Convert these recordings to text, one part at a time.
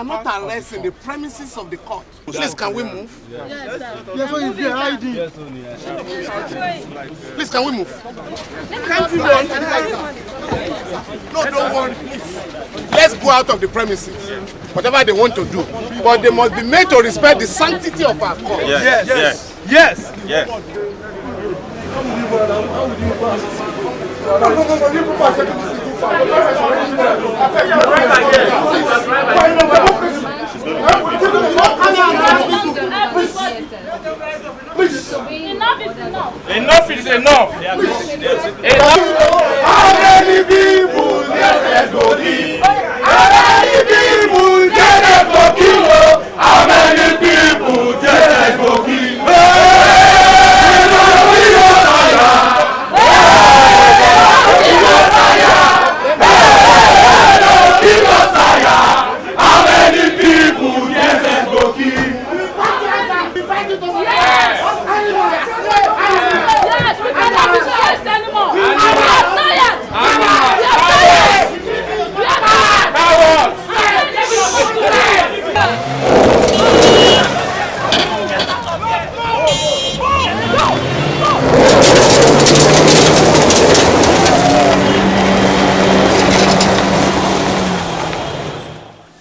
cannot arrest in the premises of the court. Please, can we move? Yes, sir. Yes, so is there ID? Please, can we move? Can't you run? No, don't worry, please. Let's go out of the premises. Whatever they want to do. But they must be made to respect the sanctity of our court. Yes, yes, yes, yes. Enough is enough. Enough is enough. How many people get go kill? How many people get go kill? How many people get go kill?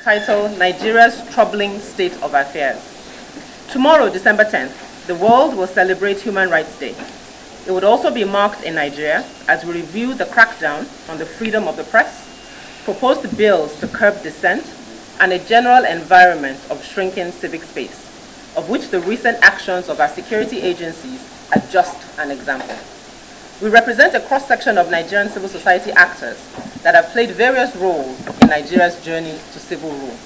Titled Nigeria's Troubling State of Affairs. Tomorrow, December 10th, the world will celebrate Human Rights Day. It would also be marked in Nigeria as we review the crackdown on the freedom of the press, proposed bills to curb dissent, and a general environment of shrinking civic space, of which the recent actions of our security agencies are just an example. We represent a cross-section of Nigerian civil society actors that have played various roles in Nigeria's journey to civil rule.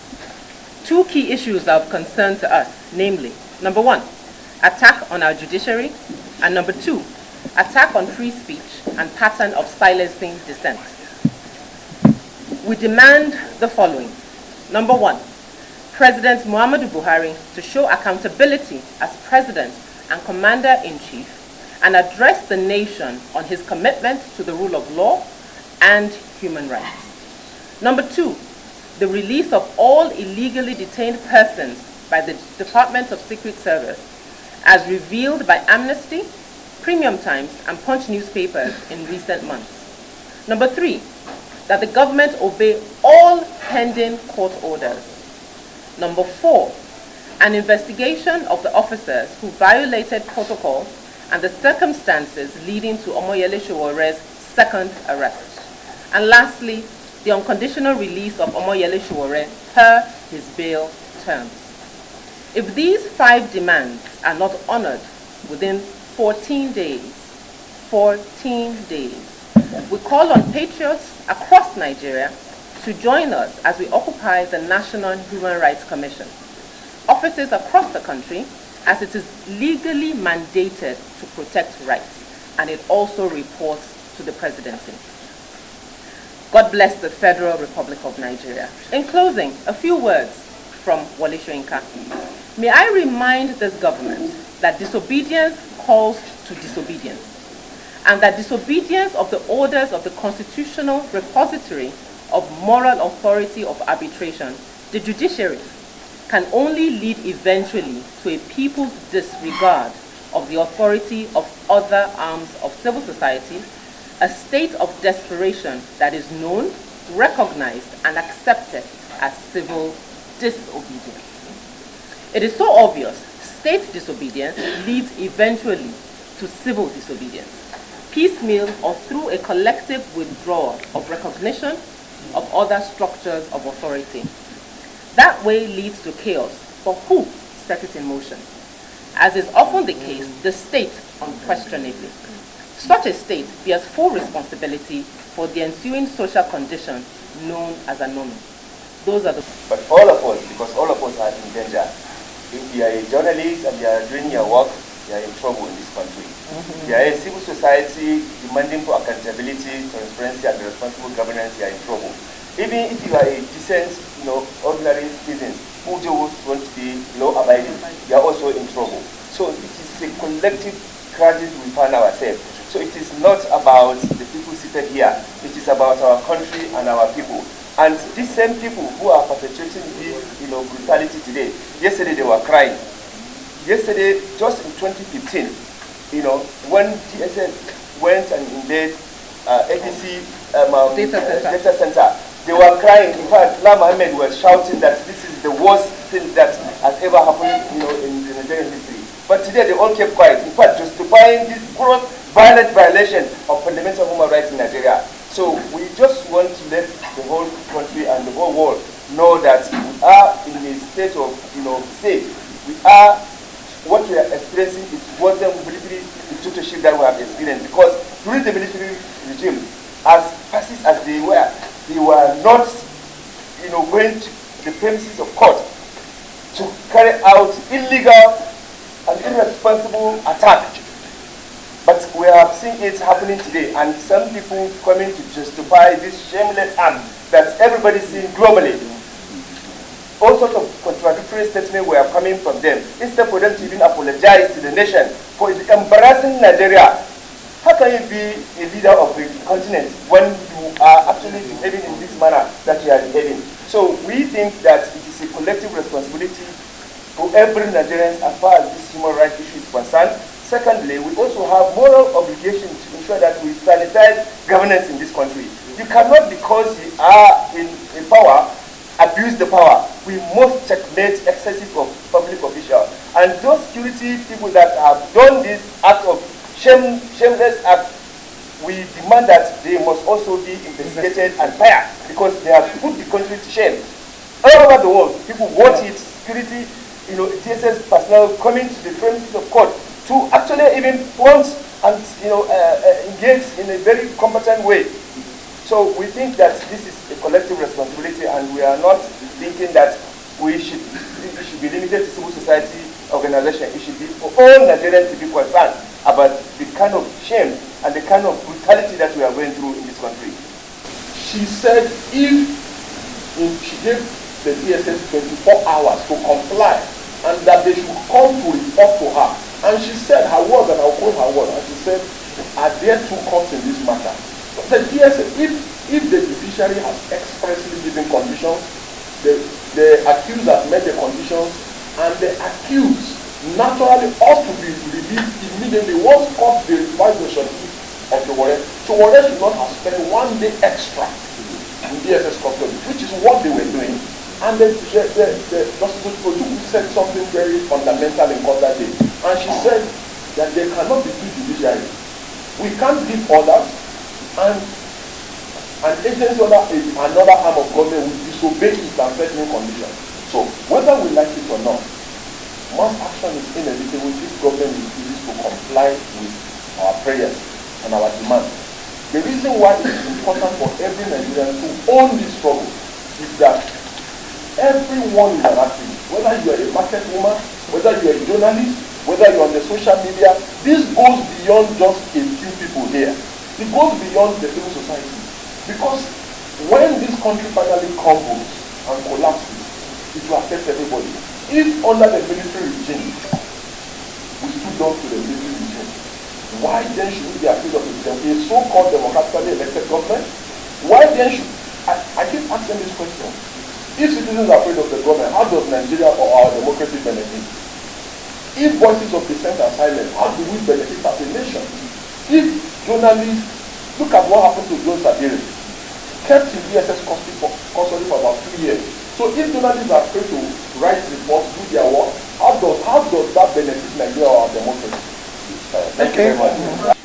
Two key issues are of concern to us, namely, number one, attack on our judiciary, and number two, attack on free speech and pattern of silencing dissent. We demand the following. Number one, President Muhammadu Buhari to show accountability as President and Commander-in-Chief and address the nation on his commitment to the rule of law and human rights. Number two, the release of all illegally detained persons by the Department of Secret Service as revealed by Amnesty, Premium Times, and Punch newspapers in recent months. Number three, that the government obey all pending court orders. Number four, an investigation of the officers who violated protocol and the circumstances leading to Omoyele Sowore's second arrest. And lastly, the unconditional release of Omoyele Sowore per his bail terms. If these 5 demands are not honored within 14 days, we call on patriots across Nigeria to join us as we occupy the National Human Rights Commission, offices across the country, as it is legally mandated to protect rights, and it also reports to the presidency. God bless the Federal Republic of Nigeria. In closing, a few words from Wole Soyinka. May I remind this government that disobedience calls to disobedience, and that disobedience of the orders of the constitutional repository of moral authority of arbitration, the judiciary, can only lead eventually to a people's disregard of the authority of other arms of civil society, a state of desperation that is known, recognized, and accepted as civil disobedience. It is so obvious, state disobedience leads eventually to civil disobedience, piecemeal or through a collective withdrawal of recognition of other structures of authority. That way leads to chaos, but who set it in motion? As is often the case, the state unquestionably. Such a state bears full responsibility for the ensuing social condition known as anomy. Those are the... But all of us, because all of us are in danger. If you are a journalist and you are doing your work, you are in trouble in this country. If you are a civil society demanding for accountability, transparency, and responsible governance, you are in trouble. Even if you are a decent, ordinary citizen who just want to be law-abiding, you are also in trouble. So it is a collective crisis we find ourselves. So it is not about the people seated here. It is about our country and our people. And these same people who are perpetrating this, brutality today, yesterday they were crying. Yesterday, just in 2015, when DSS went and invaded APC data center, they were crying. In fact, La Mohammed was shouting that this is the worst thing that has ever happened, in the Nigerian history. But today they all kept quiet. In fact, justifying this gross violent violation of fundamental human rights in Nigeria. So we just want to let the whole country and the whole world know that we are in a state of, safe. We are, what we are experiencing is what the military dictatorship that we have experienced. Because during the military regime, as fascist as they were not, going to the premises of court to carry out illegal and irresponsible attack. But we have seen it happening today, and some people coming to justify this shameless act that everybody seeing globally. All sorts of contradictory statements were coming from them. Instead for them to even apologize to the nation for embarrassing Nigeria. How can you be a leader of a continent when you are actually behaving in this manner that you are behaving? So we think that it is a collective responsibility for every Nigerian as far as this human rights issue is concerned. Secondly, we also have moral obligation to ensure that we sanitize governance in this country. You cannot, because you are in power, abuse the power. We must checkmate excesses of public officials. And those security people that have done this act of shameless act, we demand that they must also be investigated and fired, because they have put the country to shame. All over the world, people watch it, security, TSS personnel coming to the premises of court to actually even plunge and engage in a very competent way. So we think that this is a collective responsibility, and we are not thinking that it should be limited to civil society organization. It should be for all Nigerians to be concerned about the kind of shame and the kind of brutality that we are going through in this country. She said if she gave the DSS 24 hours to comply, and that they should come to report to her. And she said her word, and I'll quote her word, and she said, are there two courts in this matter? The DSS, if the judiciary has expressly given conditions, the accused has met the conditions, and the accused naturally ought to be released immediately once court verifies the shortage of Sowore. Sowore should not have spent 1 day extra in DSS custody, which is what they were doing. And the Justice Ojuku said something very fundamental in court that day. And she said that there cannot be two judiciaries. We can't give orders, and an agency or another arm of government will disobey it and certain conditions. So whether we like it or not, mass action is inevitable if government refuses to comply with our prayers and our demands. The reason why it is important for every Nigerian to own this struggle is that everyone is an activist, whether you are a market woman, whether you are a journalist, whether you are on the social media. This goes beyond just a few people here. It goes beyond the civil society. Because when this country finally crumbles and collapses, it will affect everybody. If under the military regime, we stood up to the military regime, why then should we be afraid of a so-called democratically elected government? Why then should I keep asking this question? If citizens are afraid of the government, how does Nigeria or our democracy benefit? If voices of dissent are silent, how do we benefit as a nation? If journalists, look at what happened to John Sabiri, kept in DSS custody for about 3 years. So if journalists are afraid to write reports, do their work, how does that benefit Nigeria or our democracy? Thank you very much.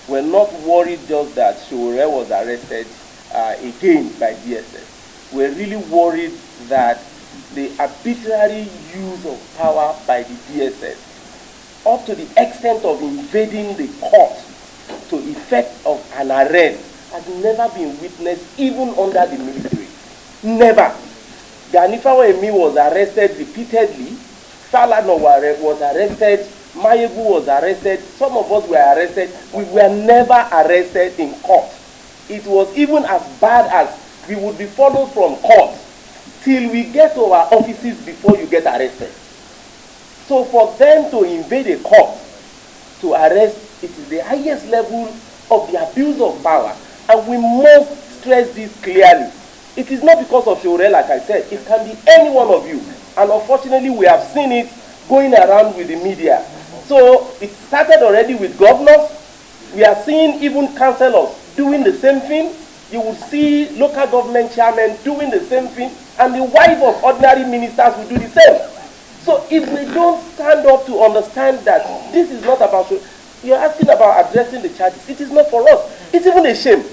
We're not worried just that Sowore was arrested again by DSS. We're really worried that the arbitrary use of power by the DSS, up to the extent of invading the court to effect of an arrest, has never been witnessed even under the military. Never. Ganifawa Emi was arrested repeatedly. Falana was arrested. Mayebu was arrested. Some of us were arrested. We were never arrested in court. It was even as bad as we would be followed from court till we get to our offices before you get arrested. So for them to invade a court to arrest, it is the highest level of the abuse of power. And we must stress this clearly. It is not because of Sowore, like I said. It can be any one of you. And unfortunately, we have seen it going around with the media. So it started already with governors. We are seeing even councillors doing the same thing. You will see local government chairmen doing the same thing. And the wife of ordinary ministers will do the same. So if we don't stand up to understand that this is not about, you're asking about addressing the charges. It is not for us. It's even a shame.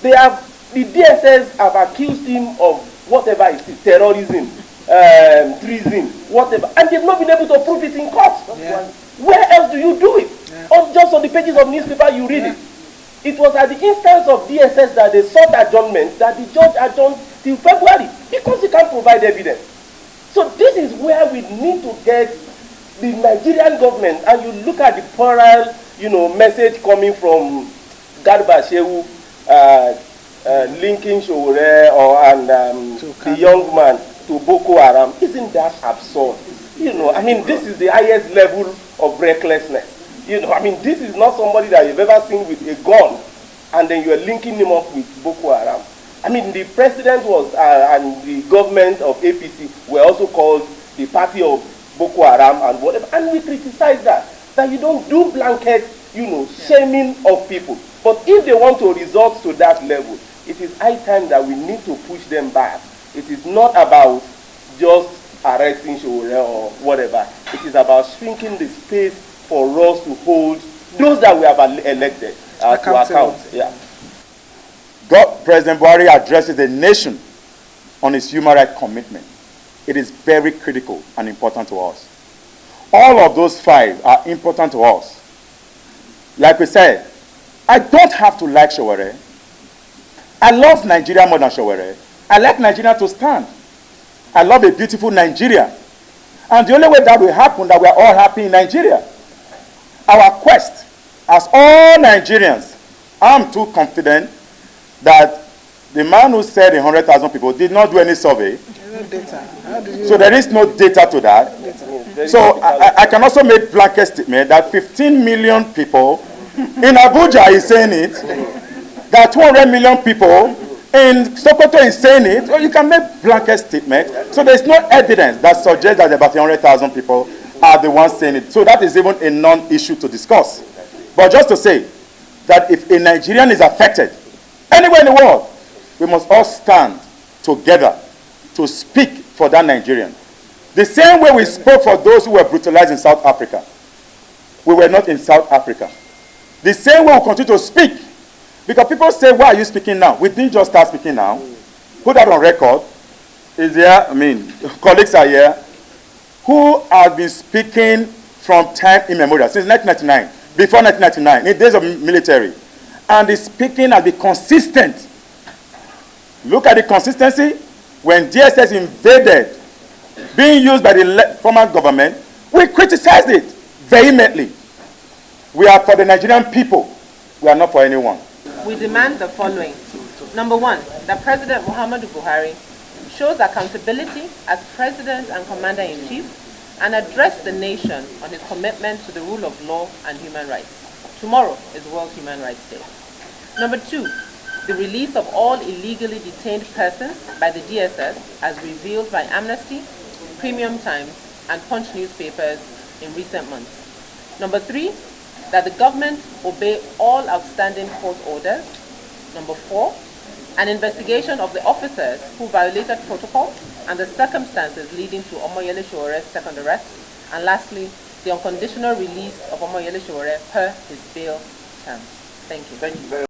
The DSS have accused him of whatever it is, terrorism, treason, whatever, and they've not been able to prove it in court. Yeah. Where else do you do it? Yeah. Or just on the pages of newspaper you read it. It was at the instance of DSS that they sought adjournment that the judge adjourned till February because he can't provide evidence. So this is where we need to get the Nigerian government, and you look at the plural, message coming from Garba Shehu, linking Sowore and the young man to Boko Haram. Isn't that absurd? This is the highest level of recklessness. This is not somebody that you've ever seen with a gun, and then you are linking him up with Boko Haram. The president was, and the government of APC were also called the party of Boko Haram and whatever, and we criticize that you don't do blanket, shaming of people. But if they want to resort to that level, it is high time that we need to push them back. It is not about just arresting Sowore or whatever. It is about shrinking the space for us to hold those that we have elected to account. Yeah. President Buhari addresses the nation on his human rights commitment. It is very critical and important to us. All of those 5 are important to us. Like we said, I don't have to like Sowore. I love Nigeria more than Sowore. I like Nigeria to stand. I love a beautiful Nigeria. And the only way that will happen, that we are all happy in Nigeria. Our quest, as all Nigerians, I'm too confident that the man who said 100,000 people did not do any survey. No data. So there is no data to that. So I can also make blanket statement that 15 million people in Abuja is saying it, that 200 million people in Sokoto is saying it, or you can make blanket statement. So there's no evidence that suggests that about 100,000 people are the ones saying it. So that is even a non-issue to discuss. But just to say that if a Nigerian is affected, anywhere in the world, we must all stand together to speak for that Nigerian. The same way we spoke for those who were brutalized in South Africa. We were not in South Africa. The same way we continue to speak. Because people say, why are you speaking now? We didn't just start speaking now. Put that on record. Is there, colleagues are here who have been speaking from time immemorial, since 1999, before 1999, in the days of military. And the speaking has been consistent. Look at the consistency. When DSS invaded, being used by the former government, we criticized it vehemently. We are for the Nigerian people. We are not for anyone. We demand the following. Number 1, that President Muhammadu Buhari shows accountability as President and Commander-in-Chief and address the nation on his commitment to the rule of law and human rights. Tomorrow is World Human Rights Day. Number 2, the release of all illegally detained persons by the DSS as revealed by Amnesty, Premium Times, and Punch newspapers in recent months. Number 3, that the government obey all outstanding court orders. Number 4, an investigation of the officers who violated protocol and the circumstances leading to Omoyele Sowore's second arrest. And lastly, the unconditional release of Omoyele Sowore per his bail terms. Thank you. Thank you very much.